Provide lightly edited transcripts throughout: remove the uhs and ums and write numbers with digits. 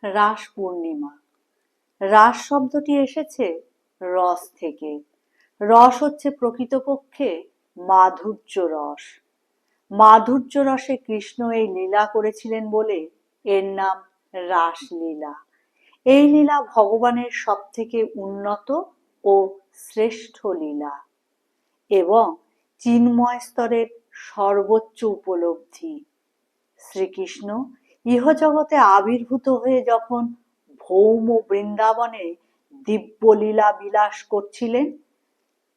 রাস পূর্ণিমা। রাস শব্দটি এসেছে রস থেকে। রস হচ্ছে প্রকৃতপক্ষে মাধুর্য রস। মাধুর্য রসে কৃষ্ণ এই লীলা করেছিলেন বলে এর নাম রাসলীলা। এই লীলা ভগবানের সবথেকে উন্নত ও শ্রেষ্ঠ লীলা এবং চিন্ময় স্তরের সর্বোচ্চ উপলব্ধি। শ্রীকৃষ্ণ ইহজগতে আবির্ভূত হয়ে যখন ভৌম বৃন্দাবনে দিব্যলীলা বিলাস করছিলেন,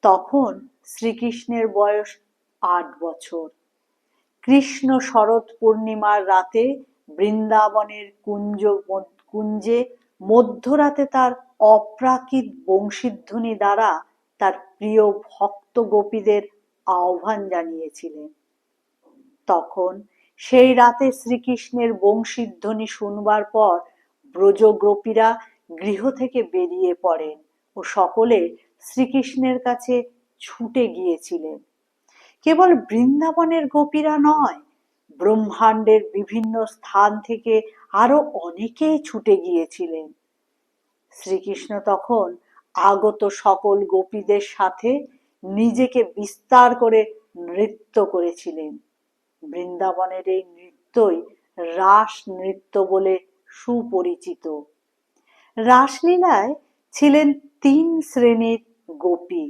তখন শ্রীকৃষ্ণের বয়স 8 বছর। কৃষ্ণ শরৎ পূর্ণিমার রাতে বৃন্দাবনের কুঞ্জে মধ্যরাতে তার অপ্রাকৃত বংশীধ্বনি দ্বারা তার প্রিয় ভক্ত গোপীদের আহ্বান জানিয়েছিলেন। তখন সেই রাতে শ্রীকৃষ্ণের বংশীধ্বনি শুনবার পর ব্রজগোপীরা গৃহ থেকে বেরিয়ে পড়েন ও সকলে শ্রীকৃষ্ণের কাছে ছুটে গিয়েছিলেন। কেবল বৃন্দাবনের গোপীরা নয়, ব্রহ্মাণ্ডের বিভিন্ন স্থান থেকে আরো অনেকেই ছুটে গিয়েছিলেন। শ্রীকৃষ্ণ তখন আগত সকল গোপীদের সাথে নিজেকে বিস্তার করে নৃত্য করেছিলেন। বৃন্দাবনের এই নৃত্যই রাস নৃত্য বলে সুপরিচিত। রাসলীলায় ছিলেন 3 শ্রেণীর গোপী: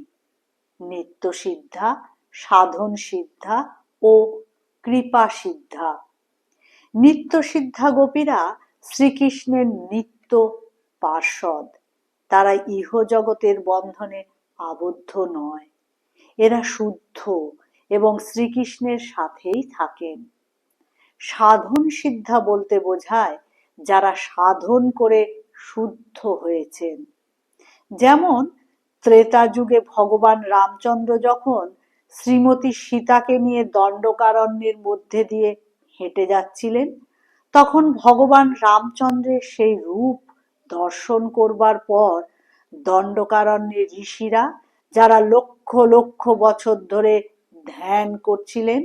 নিত্য সিদ্ধা, সাধন সিদ্ধা ও কৃপা সিদ্ধা। নিত্য সিদ্ধা গোপীরা শ্রীকৃষ্ণের নিত্য পার্ষদ। তারা ইহজগতের বন্ধনে আবদ্ধ নয়, এরা শুদ্ধ এবং শ্রীকৃষ্ণের সাথেই থাকেন। সাধন সিদ্ধা বলতে বোঝায় যারা সাধন করে শুদ্ধ হয়েছেন। যেমন ত্রেতা যুগে ভগবান রামচন্দ্র যখন শ্রীমতী সীতাকে নিয়ে দণ্ডকারণ্যের মধ্যে দিয়ে হেঁটে যাচ্ছিলেন, তখন ভগবান রামচন্দ্রের সেই রূপ দর্শন করবার পর দণ্ডকারণ্যের ঋষিরা, যারা লক্ষ লক্ষ বছর ধরে ধ্যান করছিলেন,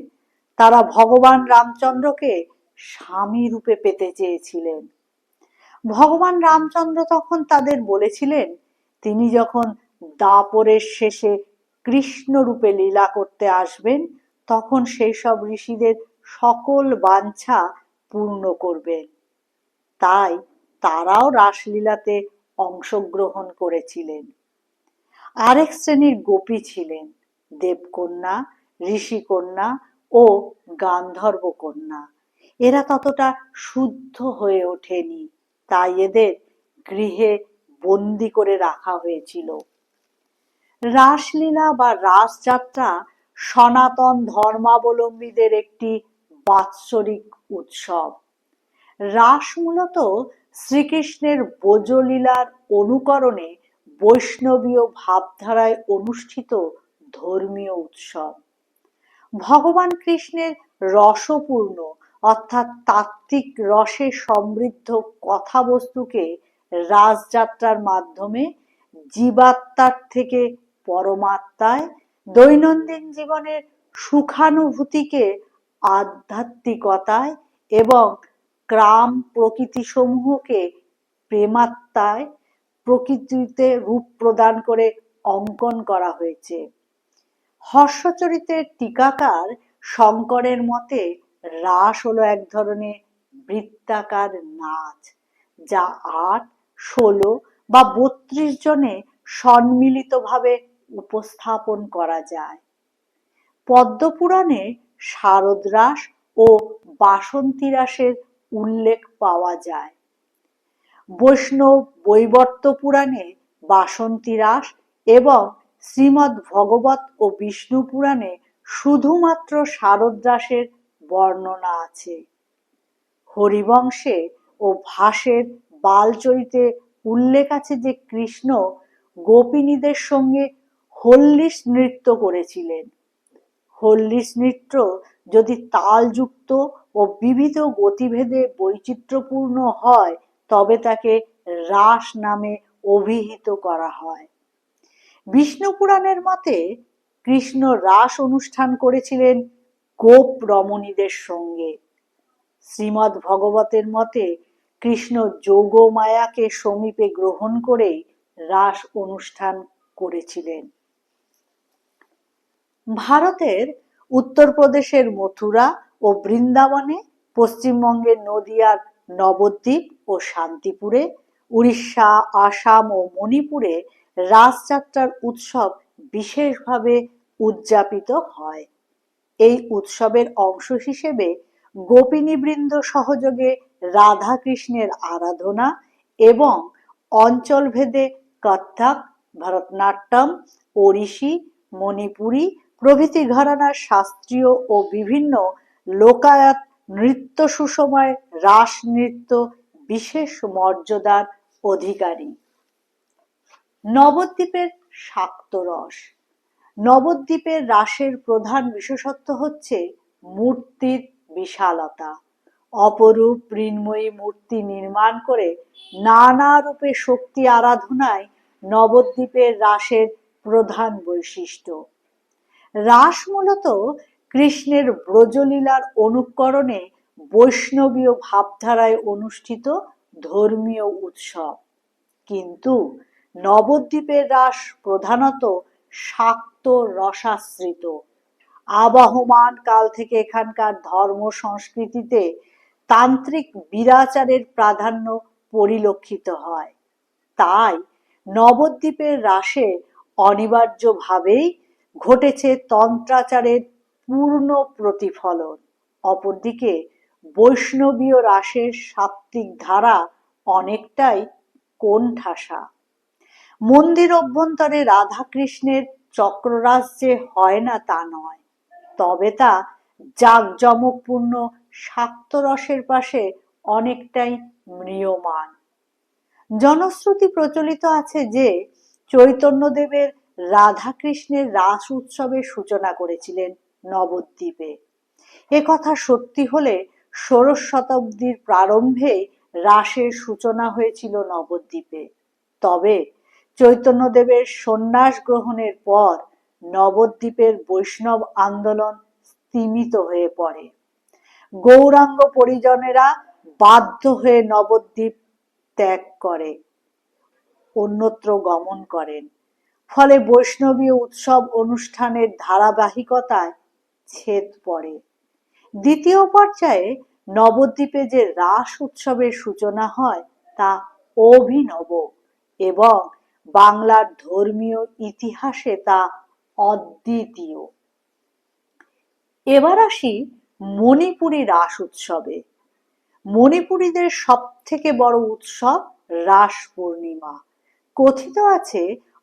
তারা ভগবান রামচন্দ্রকে স্বামী রূপে পেতে চেয়েছিলেন। ভগবান রামচন্দ্র তখন তাদের বলেছিলেন, তিনি যখন দাপরের শেষে কৃষ্ণ রূপে লীলা করতে আসবেন, তখন সেই সব ঋষিদের সকল বাঞ্ছা পূর্ণ করবেন। তাই তারাও রাসলীলাতে অংশগ্রহণ করেছিলেন। আরেক শ্রেণীর গোপী ছিলেন দেবকন্যা, ঋষিকন্যা ও গান্ধর্ব কন্যা। এরা ততটা শুদ্ধ হয়ে ওঠেনি, তাই এদের গৃহে বন্দি করে রাখা হয়েছিল। রাসলীলা বা রাসযাত্রা সনাতন ধর্মাবলম্বীদের একটি বাৎসরিক উৎসব। রাস মূলত শ্রীকৃষ্ণের ব্রজলীলার অনুকরণে বৈষ্ণবীয় ভাবধারায় অনুষ্ঠিত ধর্মীয় উৎসব। ভগবান কৃষ্ণের রসপূর্ণ অর্থাৎ তাত্ত্বিক রসে সমৃদ্ধ কথাবস্তুকে রাসযাত্রার মাধ্যমে জীবাত্মার থেকে পরমাত্মায়, দৈনন্দিন জীবনের সুখানুভূতিকে আধ্যাত্মিকতায় এবং গ্রাম প্রকৃতি সমূহকে প্রেমাত্মায় প্রকৃতিতে রূপ প্রদান করে অঙ্কন করা হয়েছে। হর্ষচরিতের টিকাকার শঙ্করের মতে রাস হলো এক ধরনের বৃত্তাকার নাচ, যা 8, 16 বা 32 জনে সম্মিলিতভাবে উপস্থাপন করা যায়। পদ্মপুরাণে শারদ রাস ও বাসন্তী রাসের উল্লেখ পাওয়া যায়। বৈষ্ণব বৈবর্ত পুরাণে বাসন্তী রাস এবং শ্রীমদ্ ভাগবত ও বিষ্ণু পুরাণে শুধুমাত্র শারদ রাসের বর্ণনা আছে। হরিবংশে ও ভাসের বালচরিতে উল্লেখ আছে যে কৃষ্ণ গোপিনীদের সঙ্গে হল্লিস নৃত্য করেছিলেন। হল্লিস নৃত্য যদি তালযুক্ত ও বিবিধ গতিভেদে বৈচিত্র্যপূর্ণ হয়, তবে তাকে রাস নামে অভিহিত করা হয়। বিষ্ণু পুরাণের মতে কৃষ্ণ রাস অনুষ্ঠান করেছিলেন গোপ রমণীদের সঙ্গে। শ্রীমদ্ ভাগবতের মতে কৃষ্ণ যোগমায়াকে সমীপে গ্রহণ করে রাস অনুষ্ঠান করেছিলেন। ভারতের উত্তরপ্রদেশের মথুরা ও বৃন্দাবনে, পশ্চিমবঙ্গের নদিয়ার নবদ্বীপ ও শান্তিপুরে, উড়িষ্যা, আসাম ও মণিপুরে রাসযাত্রার উৎসব বিশেষভাবে উদযাপিত হয়। এই উৎসবের অংশ হিসেবে গোপিনীবৃন্দ সহযোগে রাধা কৃষ্ণের আরাধনা এবং অঞ্চলভেদে কত্থক, ভরতনাট্যম, ওড়িশি, মণিপুরী প্রভৃতি ঘরানার শাস্ত্রীয় ও বিভিন্ন লোকায়ত নৃত্য সুষময় রাস নৃত্য বিশেষ মর্যাদার অধিকারী। নবদ্বীপের শাক্ত রস। নবদ্বীপের রাসের প্রধান বিশেষত্ব হচ্ছে মূর্তির বিশালতা। অপরূপ মৃন্ময়ী মূর্তি নির্মাণ করে নানা রূপে শক্তি আরাধনায় নবদ্বীপের রাসের প্রধান বৈশিষ্ট্য। রাস মূলত কৃষ্ণের ব্রজলীলার অনুকরণে বৈষ্ণবীয় ভাবধারায় অনুষ্ঠিত ধর্মীয় উৎসব, কিন্তু নবদ্বীপের রাস প্রধানত শাক্ত রসাশ্রিত। আবহমান কাল থেকে এখানকার ধর্ম সংস্কৃতিতে তান্ত্রিক বীরাচারের প্রাধান্য পরিলক্ষিত হয়। তাই নবদ্বীপের রাসে অনিবার্যভাবেই ঘটেছে তন্ত্রাচারের পূর্ণ প্রতিফলন। অপরদিকে বৈষ্ণবীয় রাসের সাত্ত্বিক ধারা অনেকটাই কোণঠাসা। মন্দির অভ্যন্তরে রাধাকৃষ্ণের চক্ররাস যে হয় না তা নয়, তবে তা জাঁকজমকপূর্ণ শাক্তরসের পাশে অনেকটাই ম্রিয়মাণ। জনশ্রুতি প্রচলিত আছে যে চৈতন্যদেবের রাধাকৃষ্ণের রাস উৎসবের সূচনা করেছিলেন নবদ্বীপে। একথা সত্যি হলে ষোড়শ শতাব্দীর প্রারম্ভে রাসের সূচনা হয়েছিল নবদ্বীপে। তবে চৈতন্যদেবের সন্ন্যাস গ্রহণের পর নবদ্বীপের বৈষ্ণব আন্দোলন স্তিমিত হয়ে পড়ে। গৌরাঙ্গ পরিজনেরা বাধ্য হয়ে নবদ্বীপ ত্যাগ করে অন্যত্র গমন করেন। ফলে বৈষ্ণবীয় উৎসব অনুষ্ঠানের ধারাবাহিকতায় ছেদ পড়ে। দ্বিতীয় পর্যায়ে নবদ্বীপে যে রাস উৎসবের সূচনা হয় তা অভিনব এবং বাংলার ধর্মীয় ইতিহাসে তা অদ্বিতীয়। এবার আসি মণিপুরী রাস উৎসবে। মণিপুরীদের সব থেকে বড় উৎসব রাস পূর্ণিমা। কথিত আছে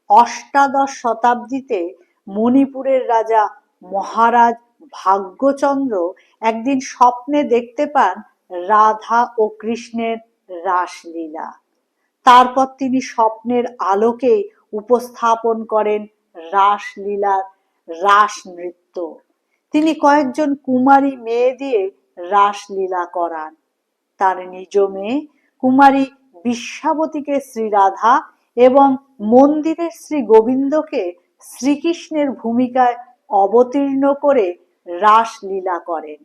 অষ্টাদশ শতাব্দীতে মণিপুরের রাজা মহারাজ ভাগ্যচন্দ্র একদিন স্বপ্নে দেখতে পান রাধা ও কৃষ্ণের রাসলীলা। তারপর তিনি স্বপ্নের আলোকে উপস্থাপন করেন রাসলীলার রাস নৃত্য। তিনি কয়েকজন কুমারী মেয়ে দিয়ে রাসলীলা করান। তার নিজ মেয়ে কুমারী বিশ্বাবতীকে শ্রীরাধা এবং মন্দিরের শ্রী গোবিন্দকে শ্রীকৃষ্ণের ভূমিকায় অবতীর্ণ করে রাসলীলা করেন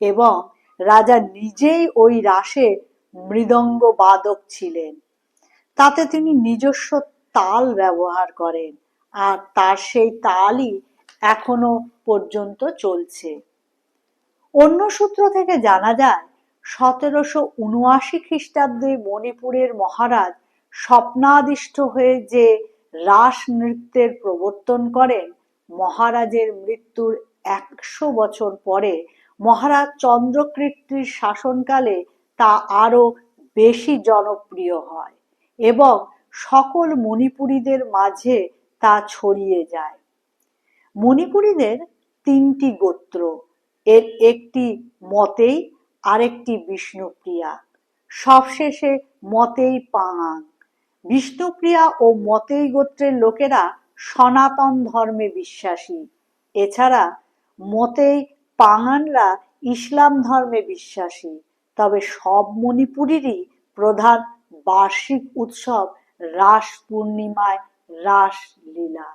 এবং রাজা নিজেই ওই রাসে মৃদঙ্গ বাদক ছিলেন। তাতে তিনি নিজস্ব তাল ব্যবহার করেন আর তার সেই তালই এখনো পর্যন্ত চলছে। অন্য সূত্র থেকে জানা যায় 1779 খ্রিস্টাব্দে মণিপুরের মহারাজ স্বপ্নাদিষ্ট হয়ে যে রাস নৃত্যের প্রবর্তন করেন, মহারাজের মৃত্যুর 100 বছর পরে মহারাজ চন্দ্রকীর্তির শাসনকালে তা আরো বেশি জনপ্রিয় হয় এবং সকল মণিপুরীদের মাঝে তা ছড়িয়ে যায়। মণিপুরীদের 3টি গোত্র, এর একটি মতেই, আরেকটি বিষ্ণুপ্রিয়া, সবশেষে মতেই পাঙাং। বিষ্ণুপ্রিয়া ও মতেই গোত্রের লোকেরা সনাতন ধর্মে বিশ্বাসী। এছাড়া মতেই পাঙানরা ইসলাম ধর্মে বিশ্বাসী। তবে সব মণিপুরেরই প্রধান বার্ষিক উৎসব রাস পূর্ণিমায় রাসলীলা।